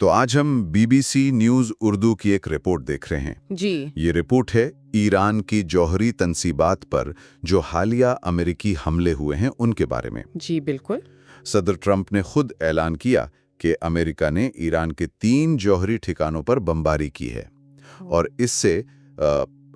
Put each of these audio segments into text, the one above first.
तो आज हम बीबीसी न्यूज उर्दू की एक रिपोर्ट देख रहे हैं। जी। ये रिपोर्ट है ईरान की जौहरी तंसीबात पर जो हालिया अमेरिकी हमले हुए हैं उनके बारे में। जी बिल्कुल। सदर ट्रंप ने खुद ऐलान किया कि अमेरिका ने ईरान के 3 जौहरी ठिकानों पर बमबारी की है और इससे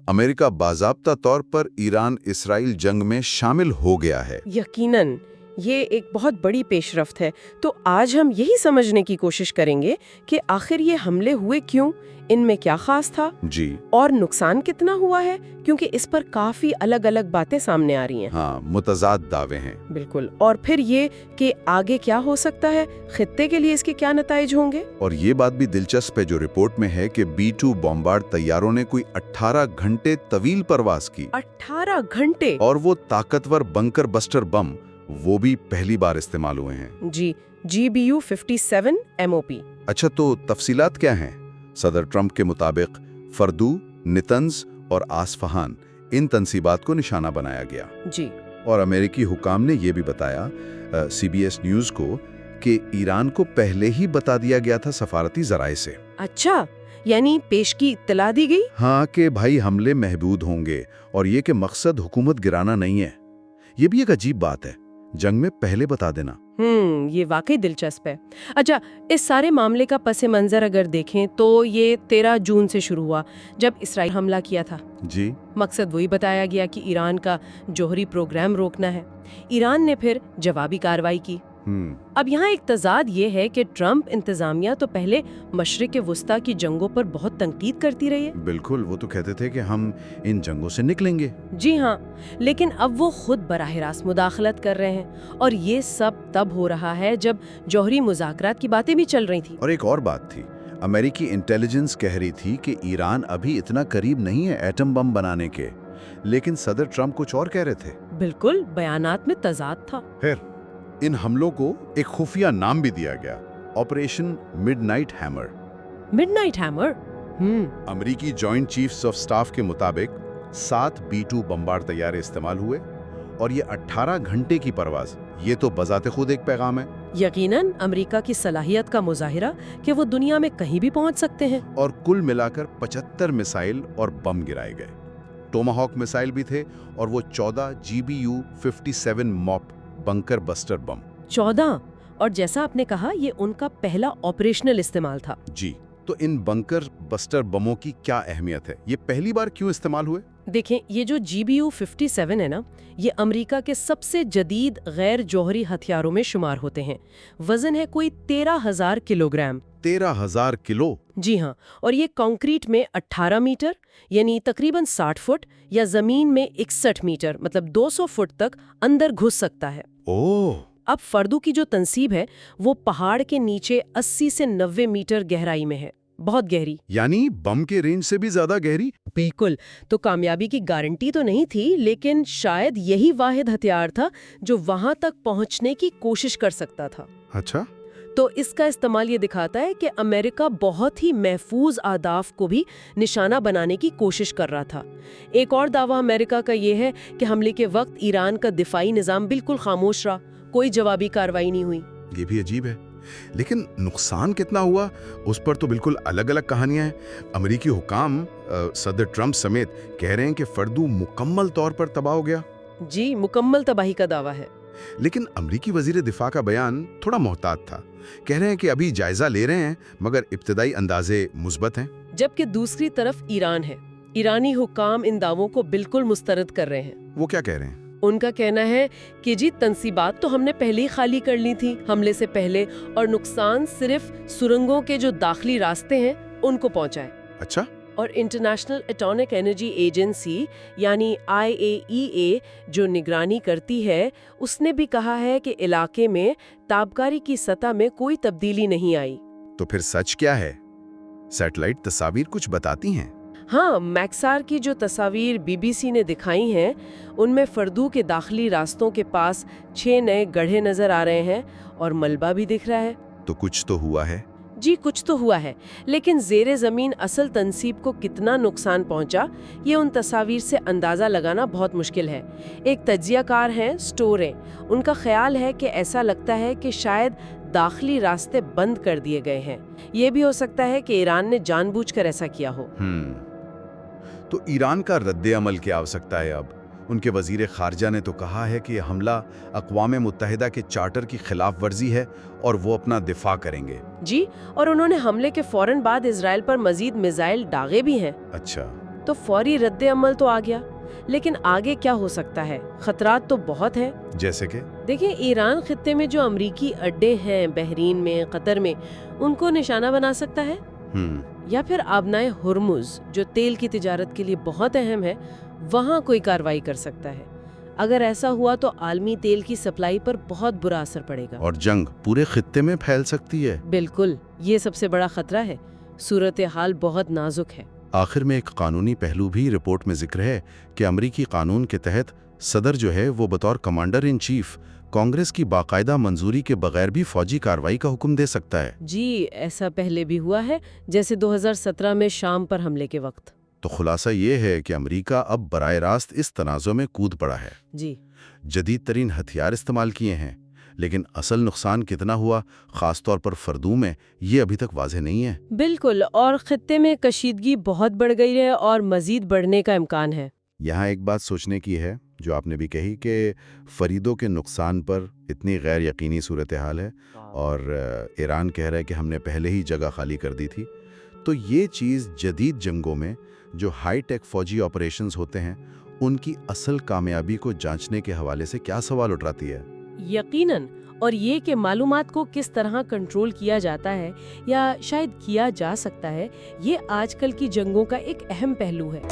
अमेरिका बाज़ाब्ता तौर पर ईरान इसराइल जंग में शामिल हो गया है। यकीनन ये एक बहुत बड़ी पेशरफ्त है। तो आज हम यही समझने की कोशिश करेंगे कि आखिर ये हमले हुए क्यों, इनमें क्या खास था जी, और नुकसान कितना हुआ है, क्योंकि इस पर काफी अलग अलग बातें सामने आ रही हैं। हाँ, मुतजाद दावे हैं। बिल्कुल। और फिर ये कि आगे क्या हो सकता है, खित्ते के लिए इसके क्या नताइज होंगे। और ये बात भी दिलचस्प है जो रिपोर्ट में है कि B-2 बॉम्बार्ड तैयारों ने कोई 18 घंटे तवील परवाज की। 18 घंटे। और वो ताकतवर बंकर बस्टर बम वो भी पहली बार इस्तेमाल हुए हैं। जी, GBU-57 MOP। अच्छा, तो तफसीलात क्या हैं? सदर ट्रंप के मुताबिक फर्दू, नितंज और आसफहान इन तंसीबात को निशाना बनाया गया। जी। और अमेरिकी हुकाम ने यह भी बताया CBS न्यूज को कि ईरान को पहले ही बता दिया गया था सफारती जराए से। अच्छा, यानी पेशगी इत्तला दी गई। हाँ, कि भाई हमले महदूद होंगे और ये कि मकसद हुकूमत गिराना नहीं है। ये भी एक अजीब बात है, जंग में पहले बता देना। ये वाकई दिलचस्प है। अच्छा, इस सारे मामले का पस मंजर अगर देखें तो ये 13 जून से शुरू हुआ जब इसराइल हमला किया था। जी। मकसद वही बताया गया कि ईरान का जौहरी प्रोग्राम रोकना है। ईरान ने फिर जवाबी कार्रवाई की। अब यहाँ एक तजाद ये है कि ट्रंप इंतजामिया तो पहले मशरिक वुस्ता की जंगों पर बहुत तनकीद करती रही है। बिल्कुल, वो तो कहते थे कि हम इन जंगों से निकलेंगे। जी हाँ, लेकिन अब वो खुद बराह रास्त मुदाखलत कर रहे हैं और ये सब तब हो रहा है जब जौहरी मुज़ाकरात की बातें भी चल रही थी। और एक और बात थी, अमेरिकी इंटेलिजेंस कह रही थी कि ईरान अभी इतना करीब नहीं है एटम बम बनाने के, लेकिन सदर ट्रंप कुछ और कह रहे थे। बिल्कुल, बयानात में तजाद था। फिर इन हमलों को एक खुफिया नाम भी दिया गया, operation midnight hammer. Midnight hammer. अमेरिकी जॉइंट चीफ्स ऑफ स्टाफ के मुताबिक 7 B-2 बमबार तैयारे इस्तेमाल हुए और ये 18 घंटे की परवाज, ये तो बजाते खुद एक पैगाम है। यकीनन अमेरिका की सलाहियत का मुजाहिरा कि वो दुनिया में कहीं भी पहुंच सकते हैं। और कुल मिलाकर 75 मिसाइल और बम गिराए गए। टोमाहॉक मिसाइल भी थे और वो 14 GBU-57 mop bunker buster bomb. 14। और जैसा आपने कहा, ये उनका पहला ऑपरेशनल इस्तेमाल था। जी, तो इन बंकर बस्टर बमों की क्या अहमियत है? ये पहली बार क्यों इस्तेमाल हुए? देखें, ये जो GBU-57 है ना, ये अमेरिका के सबसे जदीद गैर जौहरी हथियारों में शुमार होते हैं। वजन है कोई 13,000 किलोग्राम। 13,000 किलो? जी हाँ। और ये कंक्रीट में 18 मीटर यानी तकरीबन 60 फुट या जमीन में 61 मीटर मतलब 200 फुट तक अंदर घुस सकता है। ओह! अब फर्दू की जो तंसीब है वो पहाड़ के नीचे 80 से 90 मीटर गहराई में है, बहुत गहरी। यानी बम के रेंज से भी ज्यादा गहरी? बिल्कुल। तो कामयाबी की गारंटी तो नहीं थी, लेकिन शायद यही वाहिद हथियार था जो वहां तक पहुंचने की कोशिश कर सकता था। अच्छा। तो इसका इस्तेमाल ये दिखाता है कि अमेरिका बहुत ही महफूज आदाफ को भी निशाना बनाने की कोशिश कर रहा था। एक और दावा अमेरिका का ये है कि हमले के वक्त ईरान का दिफाई निज़ाम बिल्कुल खामोश रहा, कोई जवाबी कार्रवाई नहीं हुई। ये भी अजीब है, लेकिन नुकसान कितना हुआ उस पर तो बिल्कुल अलग अलग कहानियां हैं। अमेरिकी हुकाम सदर ट्रंप समेत कह रहे हैं कि फर्दू मुकम्मल तौर पर तबाह हो गया। जी, मुकम्मल तबाही का दावा है। लेकिन अमेरिकी वजीर दिफा का बयान थोड़ा मोहतात था। कह रहे हैं कि अभी जायजा ले रहे हैं मगर इब्तदाई अंदाजे मुस्बत हैं। जबकि दूसरी तरफ ईरान है। ईरानी हुकाम इन दावों को बिल्कुल मुस्तरद कर रहे हैं। वो क्या कह रहे हैं? उनका कहना है कि जी तंसीबात तो हमने पहले ही खाली कर ली थी हमले से पहले, और नुकसान सिर्फ सुरंगों के जो दाखिली रास्ते हैं उनको पहुंचा है। अच्छा। और इंटरनेशनल एटॉमिक एनर्जी एजेंसी यानी IAEA जो निगरानी करती है, उसने भी कहा है कि इलाके में ताबकारी की सतह में कोई तब्दीली नहीं आई। तो फिर सच क्या है? सैटेलाइट तस्वीर कुछ बताती हैं। हाँ, मैक्सार की जो तस्वीर BBC ने दिखाई हैं, उनमें फर्दू के दाखिली रास्तों के पास 6 नए गड्ढे नजर आ रहे हैं और मलबा भी दिख रहा है। तो कुछ तो हुआ है। जी, कुछ तो हुआ है, लेकिन ज़ेरे ज़मीन असल तंसीब को कितना नुकसान पहुंचा, ये उन तस्वीर से अंदाज़ा लगाना बहुत मुश्किल है। एक तज्जियाकार हैं स्टोरे, उनका ख्याल है कि ऐसा लगता है कि शायद दाखिली रास्ते बंद कर दिए गए हैं। ये भी हो सकता है कि ईरान ने जानबूझकर ऐसा किया हो। तो ईरान का रद्द अमल क्या हो सकता है अब? उनके वजीर खारजा ने तो कहा है कि यह हमला अक़वाम मुत्तहिदा के चार्टर की खिलाफ वर्जी है और वो अपना दिफा करेंगे। जी, और उन्होंने हमले के फौरन बाद इजराइल पर मजीद मिसाइल दागे भी हैं। अच्छा, तो फौरी रद्द अमल तो आ गया, लेकिन आगे क्या हो सकता है? खतरात तो बहुत हैं। जैसे कि देखिए, ईरान खित्ते में जो अमरीकी अड्डे हैं, बहरीन में, कतर में, उनको निशाना बना सकता है। या फिर आबनाए हुर्मुज, जो तेल की तिजारत के लिए बहुत अहम है, वहाँ कोई कार्रवाई कर सकता है। अगर ऐसा हुआ तो आलमी तेल की सप्लाई पर बहुत बुरा असर पड़ेगा और जंग पूरे खित्ते में फैल सकती है। बिल्कुल, ये सबसे बड़ा खतरा है। सूरत हाल बहुत नाजुक है। आखिर में एक कानूनी पहलू भी रिपोर्ट में जिक्र है कि अमरीकी कानून के तहत सदर जो है वो बतौर कमांडर इन चीफ कांग्रेस की बाकायदा मंजूरी के बगैर भी फौजी कार्रवाई का हुक्म दे सकता है। जी, ऐसा पहले भी हुआ है, जैसे 2017 में शाम पर हमले के वक्त। तो खुलासा ये है कि अमेरिका अब बराह रास्त इस तनाज़ुर में कूद पड़ा है। जी, जदीद तरीन हथियार इस्तेमाल किए हैं, लेकिन असल नुकसान कितना हुआ, खास तौर पर फर्दू में, ये अभी तक वाज़ेह नहीं है। बिल्कुल, और खित्ते में कशीदगी बहुत बढ़ गई है और मजीद बढ़ने का इम्कान है। यहाँ एक बात सोचने की है, जो आपने भी कही कि फरीदों के नुकसान पर इतनी गैर यकीनी सूरत हाल है और ईरान कह रहा है कि हमने पहले ही जगह खाली कर दी थी। तो ये चीज़ जदीद जंगों में जो हाई टेक फौजी ऑपरेशंस होते हैं, उनकी असल कामयाबी को जांचने के हवाले से क्या सवाल उठाती है? यकीनन, और ये कि मालूमात को किस तरह कंट्रोल किया जाता है या शायद किया जा सकता है, ये आजकल की जंगों का एक अहम पहलू है।